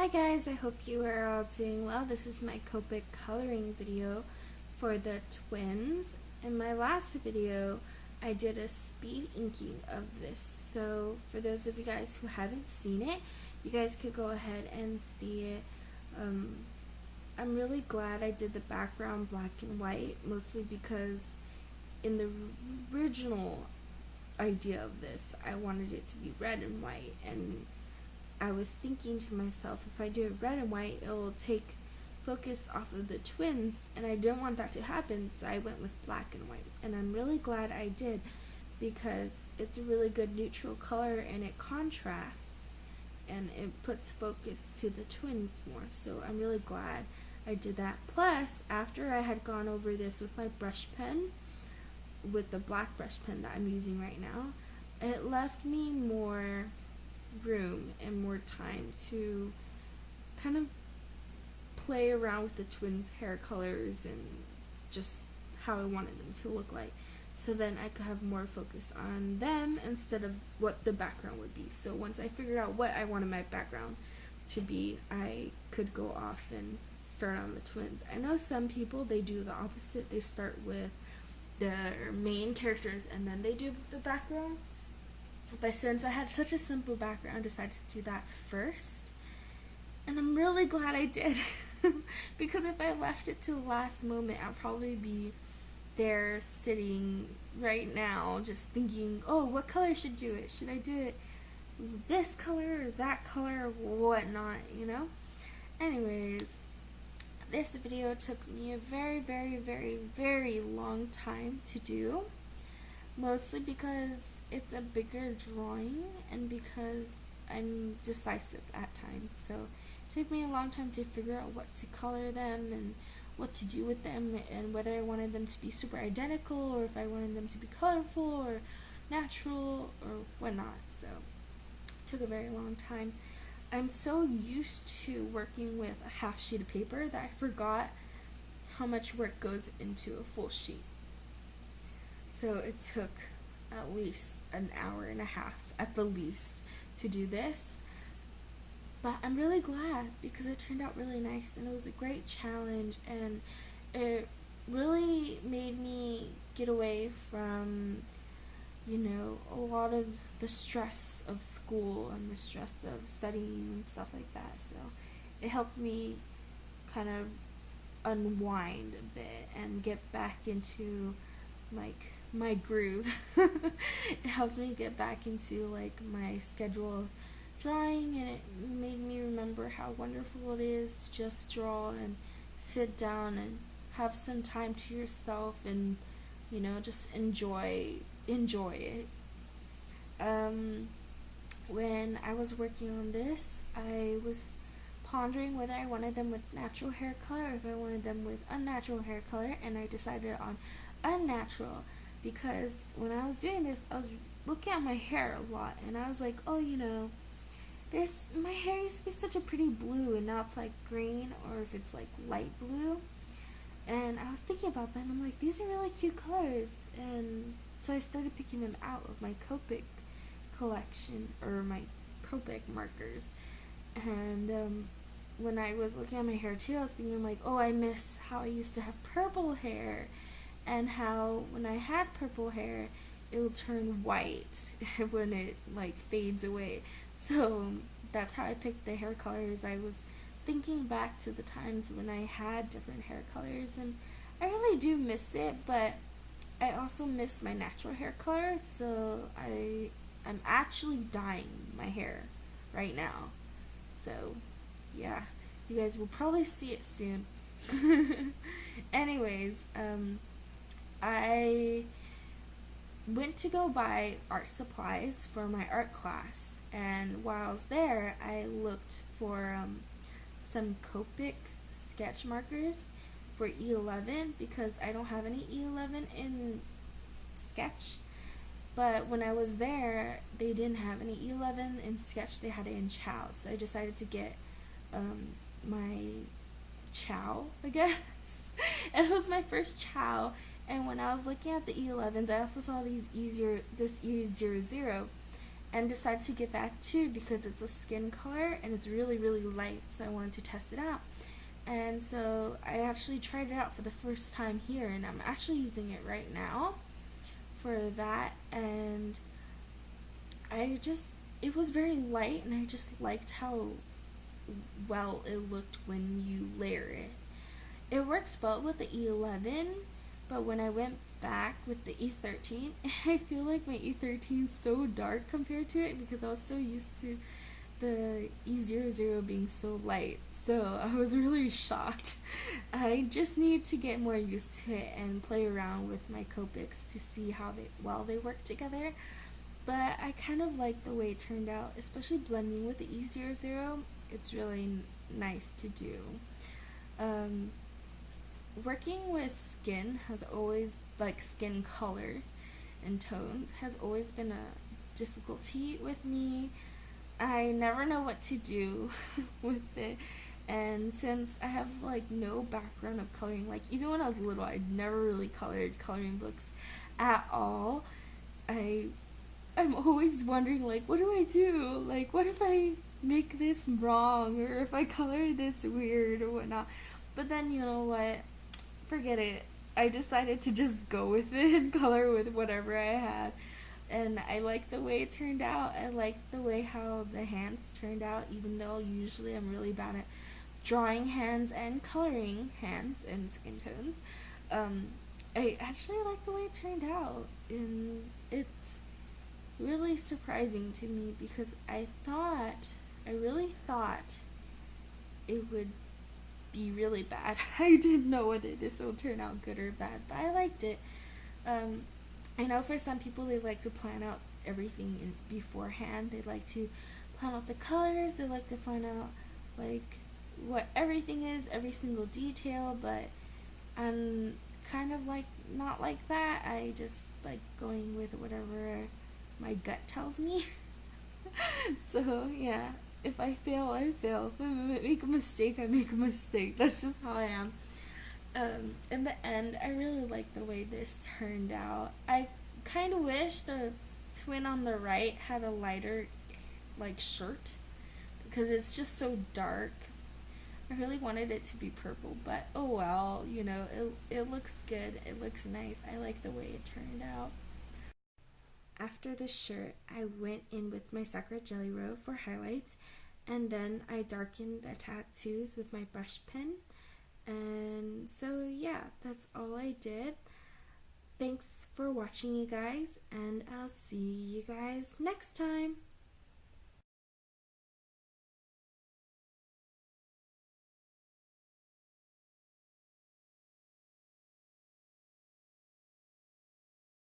Hi guys, I hope you are all doing well. This is my Copic coloring video for the twins. In my last video, I did a speed inking of this. So for those of you guys who haven't seen it, you guys could go ahead and see it. I'm really glad I did the background black and white, mostly because in the original idea of this, I wanted it to be red and white, and I was thinking to myself, if I do it red and white, it will take focus off of the twins, and I didn't want that to happen, so I went with black and white. And I'm really glad I did, because it's a really good neutral color and it contrasts and it puts focus to the twins more. So I'm really glad I did that. Plus, after I had gone over this with my brush pen, with the black brush pen that I'm using right now, it left me more room and more time to kind of play around with the twins' hair colors and just how I wanted them to look like, so then I could have more focus on them instead of what the background would be. So once I figured out what I wanted my background to be, I could go off and start on the twins. I know some people, they do the opposite. They start with their main characters and then they do the background. But since I had such a simple background, I decided to do that first. And I'm really glad I did. Because if I left it to the last moment, I'd probably be there sitting right now just thinking, oh, what color should do it? Should I do it this color or that color or whatnot, you know? Anyways, this video took me a very, very, very, very long time to do. Mostly because it's a bigger drawing and because I'm decisive at times. So it took me a long time to figure out what to color them and what to do with them, and whether I wanted them to be super identical or if I wanted them to be colorful or natural or whatnot. So it took a very long time. I'm so used to working with a half sheet of paper that I forgot how much work goes into a full sheet. So it took at least an hour and a half at the least to do this. But I'm really glad because it turned out really nice and it was a great challenge, and it really made me get away from, you know, a lot of the stress of school and the stress of studying and stuff like that. So it helped me kind of unwind a bit and get back into like my groove. It helped me get back into like my schedule of drawing, and it made me remember how wonderful it is to just draw and sit down and have some time to yourself and, you know, just enjoy it. When I was working on this, I was pondering whether I wanted them with natural hair color or if I wanted them with unnatural hair color, and I decided on unnatural because when I was doing this, I was looking at my hair a lot and I was like, oh, you know, my hair used to be such a pretty blue and now it's like green, or if it's like light blue. And I was thinking about that and I'm like, these are really cute colors. And so I started picking them out of my Copic collection, or my Copic markers. And when I was looking at my hair too, I was thinking like, oh, I miss how I used to have purple hair, and how when I had purple hair it will turn white when it like fades away. So that's how I picked the hair colors. I was thinking back to the times when I had different hair colors, and I really do miss it, but I also miss my natural hair color. So I'm actually dyeing my hair right now. So yeah, you guys will probably see it soon. Anyways, I went to go buy art supplies for my art class, and while I was there I looked for some Copic sketch markers for E11 because I don't have any E11 in sketch. But when I was there, they didn't have any E11 in sketch, they had it in chow. So I decided to get my chow, I guess. And it was my first chow. And when I was looking at the E11s, I also saw this E00. and decided to get that too because it's a skin color and it's really light, so I wanted to test it out. And so I actually tried it out for the first time here, and I'm actually using it right now for that. And it was very light, and I just liked how well it looked when you layer it. It works well with the E11, but when I went back with the E13, I feel like my E13 is so dark compared to it because I was so used to the E00 being so light. So I was really shocked. I just need to get more used to it and play around with my Copics to see how they work together. But I kind of like the way it turned out, especially blending with the E00. It's really nice to do. Working with skin has always, like skin color and tones, has always been a difficulty with me. I never know what to do with it. And since I have like no background of coloring, like even when I was little, I never really colored coloring books at all. I'm always wondering, like, what do I do? Like, what if I make this wrong, or if I color this weird or whatnot? But then, you know what? Forget it. I decided to just go with it and color with whatever I had. And I like the way it turned out. I like the way how the hands turned out, even though usually I'm really bad at drawing hands and coloring hands and skin tones. I actually like the way it turned out, and it's really surprising to me because I really thought it would be really bad. I didn't know whether this will turn out good or bad, but I liked it. I know for some people they like to plan out everything beforehand. They like to plan out the colors, they like to plan out like what everything is, every single detail, but I'm kind of like not like that. I just like going with whatever my gut tells me. So yeah, if I fail, I fail. If I make a mistake, I make a mistake. That's just how I am. In the end, I really like the way this turned out. I kind of wish the twin on the right had a lighter like shirt because it's just so dark. I really wanted it to be purple, but oh well, you know, it looks good. It looks nice. I like the way it turned out. After the shirt, I went in with my Sakura Jelly Roll for highlights, and then I darkened the tattoos with my brush pen. And so yeah, that's all I did. Thanks for watching, you guys, and I'll see you guys next time.